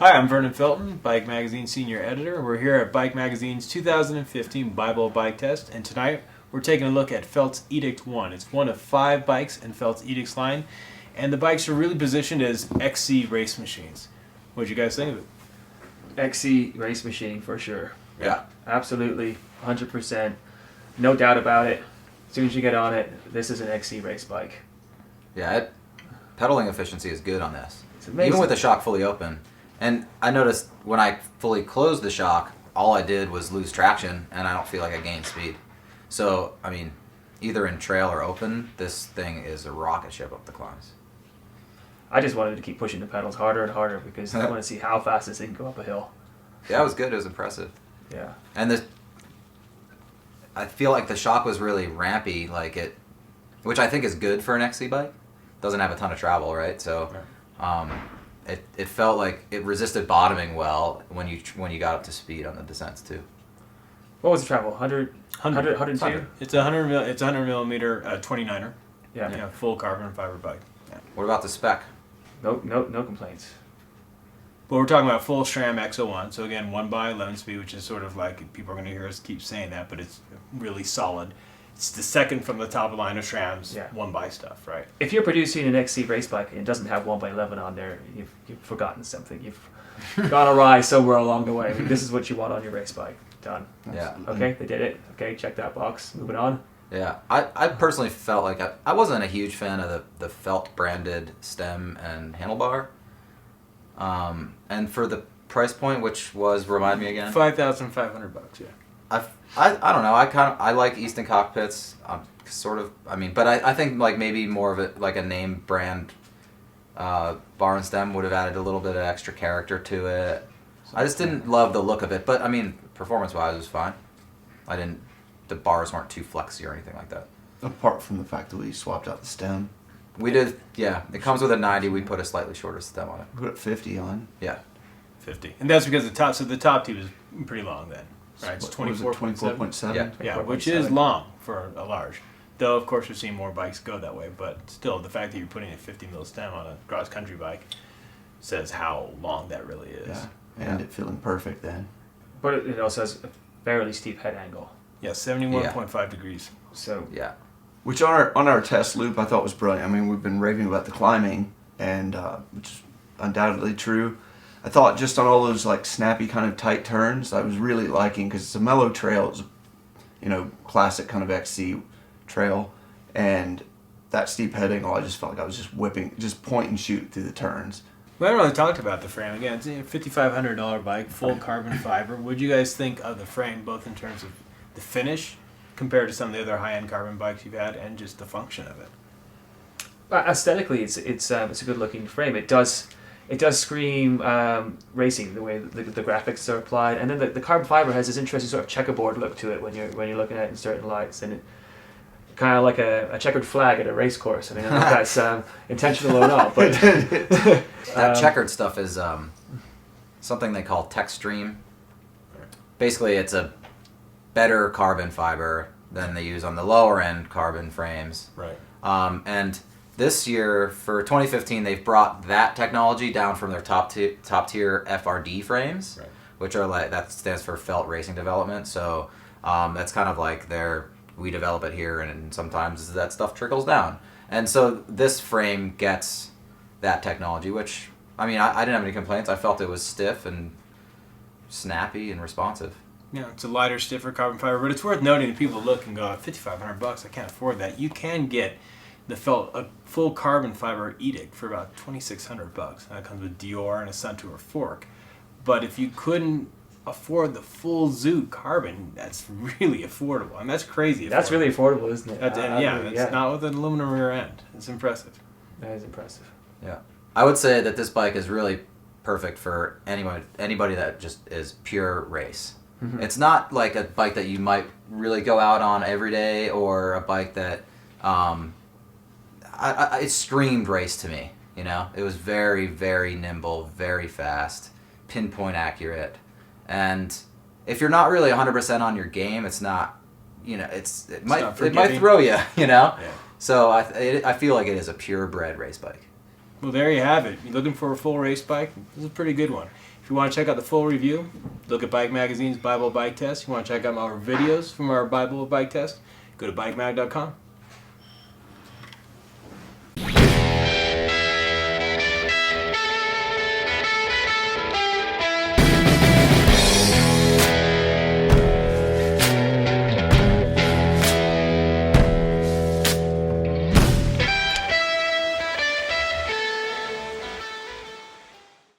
Hi, I'm Vernon Felton, Bike Magazine Senior Editor. We're here at Bike Magazine's 2015 Bible Bike Test, and tonight we're taking a look at Felt's Edict 1. It's one of 5 bikes in Felt's Edict's line, and the bikes are really positioned as XC race machines. What did you guys think of it? XC race machine for sure. Yeah. Absolutely, 100%. No doubt about it. As soon as you get on it, this is an XC race bike. Yeah, pedaling efficiency is good on this. It's amazing. Even with the shock fully open. And I noticed when I fully closed the shock, all I did was lose traction, and I don't feel like I gained speed. So, I mean, either in trail or open, this thing is a rocket ship up the climbs. I just wanted to keep pushing the pedals harder and harder because I want to see how fast this thing can go up a hill. Yeah, it was good. It was impressive. Yeah. And I feel like the shock was really rampy, which I think is good for an XC bike. Doesn't have a ton of travel, right? So, it felt like it resisted bottoming well when you got up to speed on the descents too. What was the travel? 100, 102? It's a 100 millimeter 29er. Yeah. Full carbon fiber bike. Yeah. What about the spec? No complaints. But we're talking about full SRAM X01. So again, 1x11 speed, which is sort of like, people are going to hear us keep saying that, but it's really solid. It's the second from the top of line of SRAM's 1x stuff, right? If you're producing an XC race bike and it doesn't have 1x11 on there, you've forgotten something. You've gone awry somewhere along the way. I mean, this is what you want on your race bike. Done. Yeah. Okay, they did it. Okay, check that box. Moving on. Yeah, I personally felt like I wasn't a huge fan of the Felt branded stem and handlebar. And for the price point, which was, remind me again? $5,500, yeah. I don't know. I like Easton cockpits. But I think like maybe more of it like a name brand bar and stem would have added a little bit of extra character to it. I just didn't love the look of it, but I mean, performance wise, it was fine. The bars weren't too flexy or anything like that. Apart from the fact that we swapped out the stem. We did, yeah. It comes with a 90. We put a slightly shorter stem on it. We put 50 on. Yeah. 50. And that's because the top tube is pretty long then. Right, it's 24.7. Yeah, which is long for a large. Though, of course, we've seen more bikes go that way, but still, the fact that you're putting a 50 mil stem on a cross-country bike says how long that really is. Yeah, and it feeling perfect then. But it also has a fairly steep head angle. Yeah, 71.5 degrees. So yeah. Which on our test loop I thought was brilliant. I mean, we've been raving about the climbing, and which is undoubtedly true. I thought just on all those like snappy kind of tight turns, I was really liking, because it's a mellow trail. It's classic kind of XC trail, and that steep head angle, I just felt like I was just whipping, just point and shoot through the turns. We haven't really talked about the frame. Again, it's a $5,500 bike, full carbon fiber. What do you guys think of the frame, both in terms of the finish compared to some of the other high-end carbon bikes you've had, and just the function of it? Aesthetically, it's a good-looking frame. It does scream racing, the way the graphics are applied, and then the carbon fiber has this interesting sort of checkerboard look to it when you're looking at it in certain lights, and it kind of like a checkered flag at a race course. I mean, I don't know if that's intentional or not, but that checkered stuff is something they call Techstream. Basically, it's a better carbon fiber than they use on the lower end carbon frames. Right. And this year, for 2015, they've brought that technology down from their top tier FRD frames, right, which are that stands for Felt Racing Development. So that's kind of like we develop it here, and sometimes that stuff trickles down. And so this frame gets that technology, which, I mean, I didn't have any complaints. I felt it was stiff and snappy and responsive. Yeah, it's a lighter, stiffer carbon fiber, but it's worth noting that people look and go, $5,500, I can't afford that. You can get a full carbon fiber Edict for about $2,600. That comes with Dior and a Suntour fork. But if you couldn't afford the full Zoot carbon, that's really affordable. I mean, that's crazy affordable. That's really affordable, isn't it? It's not with an aluminum rear end. It's impressive. That is impressive. Yeah. I would say that this bike is really perfect for anybody that just is pure race. Mm-hmm. It's not like a bike that you might really go out on every day, or a bike that it screamed race to me. It was very, very nimble, very fast, pinpoint accurate, and if you're not really 100% on your game, it's not. It might throw you. Yeah. So I feel like it is a purebred race bike. Well, there you have it. You're looking for a full race bike? This is a pretty good one. If you want to check out the full review, look at Bike Magazine's Bible Bike Test. If you want to check out our videos from our Bible Bike Test, go to bikemag.com.